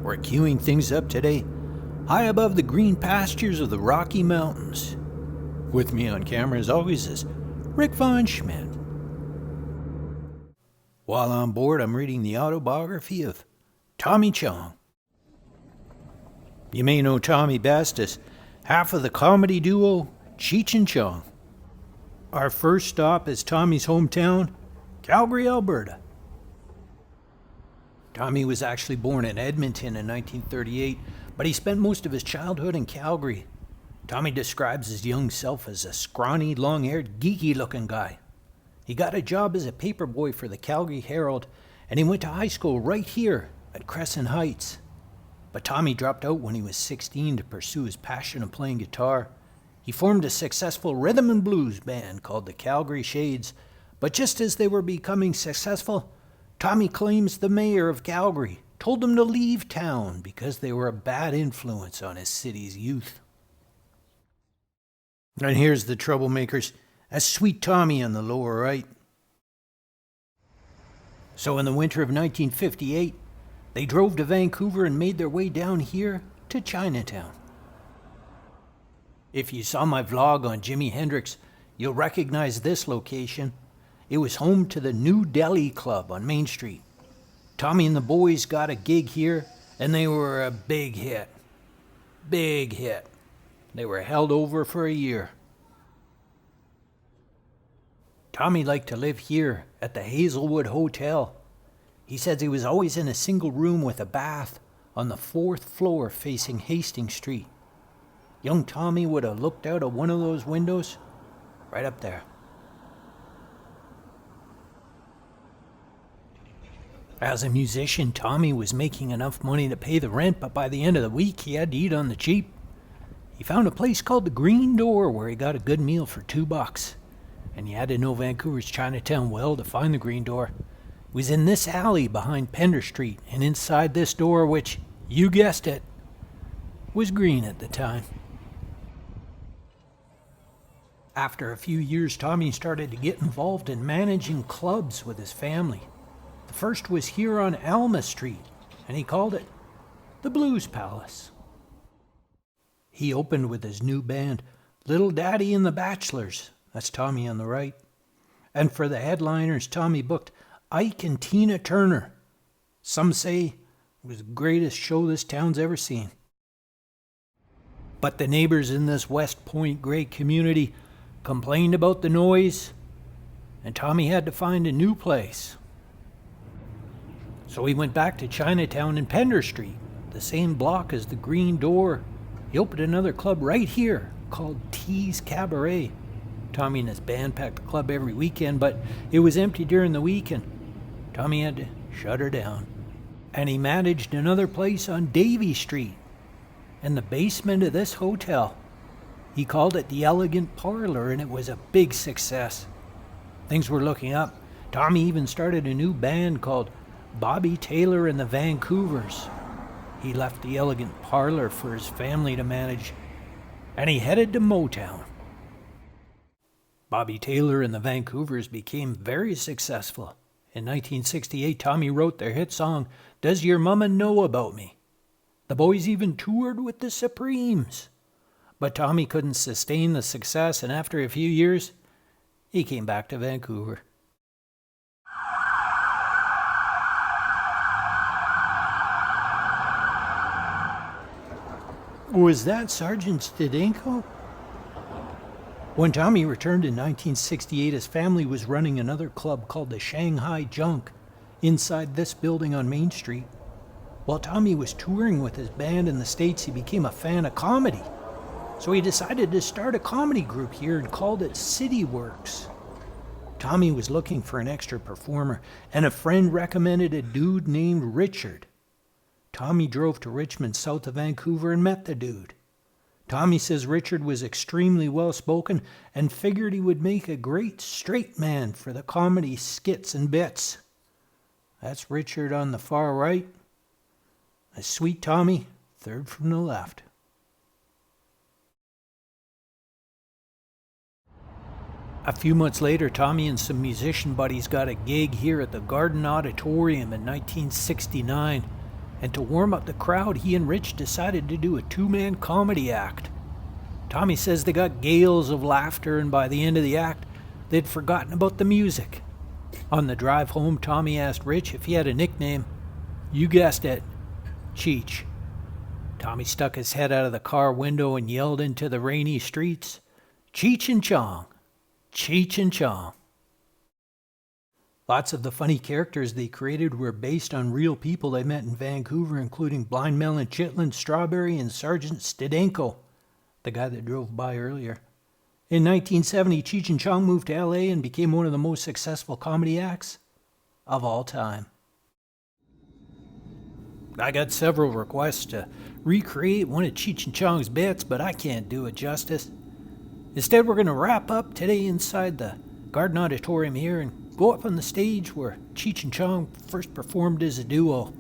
We're queuing things up today, high above the green pastures of the Rocky Mountains. With me on camera as always is Rick Von Schmidt. While on board, I'm reading the autobiography of Tommy Chong. You may know Tommy best as half of the comedy duo Cheech Chong. Our first stop is Tommy's hometown, Calgary, Alberta. Tommy was actually born in Edmonton in 1938, but he spent most of his childhood in Calgary. Tommy describes his young self as a scrawny, long-haired, geeky-looking guy. He got a job as a paperboy for the Calgary Herald, and he went to high school right here at Crescent Heights. But Tommy dropped out when he was 16 to pursue his passion of playing guitar. He formed a successful rhythm and blues band called the Calgary Shades, but just as they were becoming successful, Tommy claims the mayor of Calgary told them to leave town because they were a bad influence on his city's youth. And here's the troublemakers. That's Sweet Tommy on the lower right. So in the winter of 1958, they drove to Vancouver and made their way down here to Chinatown. If you saw my vlog on Jimi Hendrix, you'll recognize this location. It was home to the New Delhi Club on Main Street. Tommy and the boys got a gig here, and they were a big hit. Big hit. They were held over for a year. Tommy liked to live here at the Hazelwood Hotel. He says he was always in a single room with a bath on the 4th floor facing Hastings Street. Young Tommy would have looked out of one of those windows right up there. As a musician, Tommy was making enough money to pay the rent, but by the end of the week, he had to eat on the cheap. He found a place called the Green Door where he got a good meal for $2. And you had to know Vancouver's Chinatown well to find the Green Door. It was in this alley behind Pender Street, and inside this door, which, you guessed it, was green at the time. After a few years, Tommy started to get involved in managing clubs with his family. The first was here on Alma Street, and he called it the Blues Palace. He opened with his new band, Little Daddy and the Bachelors. That's Tommy on the right. And for the headliners, Tommy booked Ike and Tina Turner. Some say it was the greatest show this town's ever seen. But the neighbors in this West Point Grey community complained about the noise, and Tommy had to find a new place. So he went back to Chinatown and Pender Street, the same block as the Green Door. He opened another club right here called T's Cabaret. Tommy and his band packed the club every weekend, but it was empty during the week, and Tommy had to shut her down. And he managed another place on Davie Street, in the basement of this hotel. He called it the Elegant Parlor, and it was a big success. Things were looking up. Tommy even started a new band called Bobby Taylor and the Vancouvers. He left the Elegant Parlor for his family to manage, and he headed to Motown. Bobby Taylor and the Vancouvers became very successful. In 1968, Tommy wrote their hit song, Does Your Mama Know About Me? The boys even toured with the Supremes. But Tommy couldn't sustain the success, and after a few years, he came back to Vancouver. Was that Sergeant Stadenko? When Tommy returned in 1968, his family was running another club called the Shanghai Junk inside this building on Main Street. While Tommy was touring with his band in the States, he became a fan of comedy. So he decided to start a comedy group here and called it City Works. Tommy was looking for an extra performer, and a friend recommended a dude named Richard. Tommy drove to Richmond, south of Vancouver, and met the dude. Tommy says Richard was extremely well-spoken and figured he would make a great straight man for the comedy skits and bits. That's Richard on the far right. A Sweet Tommy, third from the left. A few months later, Tommy and some musician buddies got a gig here at the Garden Auditorium in 1969. And to warm up the crowd, he and Rich decided to do a two-man comedy act. Tommy says they got gales of laughter, and by the end of the act, they'd forgotten about the music. On the drive home, Tommy asked Rich if he had a nickname. You guessed it, Cheech. Tommy stuck his head out of the car window and yelled into the rainy streets, Cheech and Chong, Cheech and Chong. Lots of the funny characters they created were based on real people they met in Vancouver, including Blind Melon Chitlin, Strawberry, and Sergeant Stidenko, the guy that drove by earlier. In 1970, Cheech and Chong moved to LA and became one of the most successful comedy acts of all time. I got several requests to recreate one of Cheech and Chong's bits, but I can't do it justice. Instead, we're going to wrap up today inside the Garden Auditorium here and go up on the stage where Cheech and Chong first performed as a duo.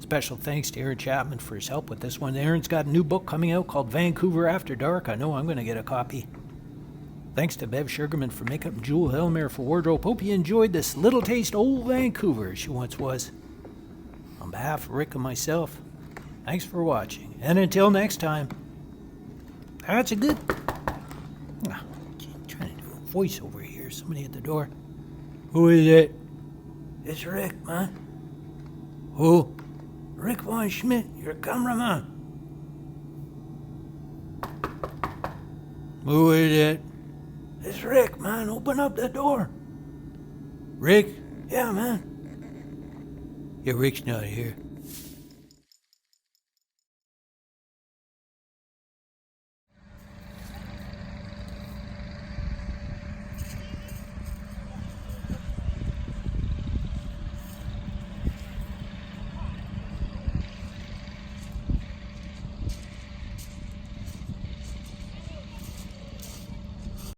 Special thanks to Aaron Chapman for his help with this one. Aaron's got a new book coming out called Vancouver After Dark. I know I'm going to get a copy. Thanks to Bev Sugarman for makeup and Jewel Helmer for wardrobe. Hope you enjoyed this little taste of old Vancouver as she once was. On behalf of Rick and myself, thanks for watching. And until next time, that's a good... I'm trying to do a voiceover here. Somebody at the door. Who is it? It's Rick, man. Who? Rick Von Schmidt, your cameraman. Who is it? It's Rick, man. Open up the door. Rick? Yeah, man. Yeah, Rick's not here.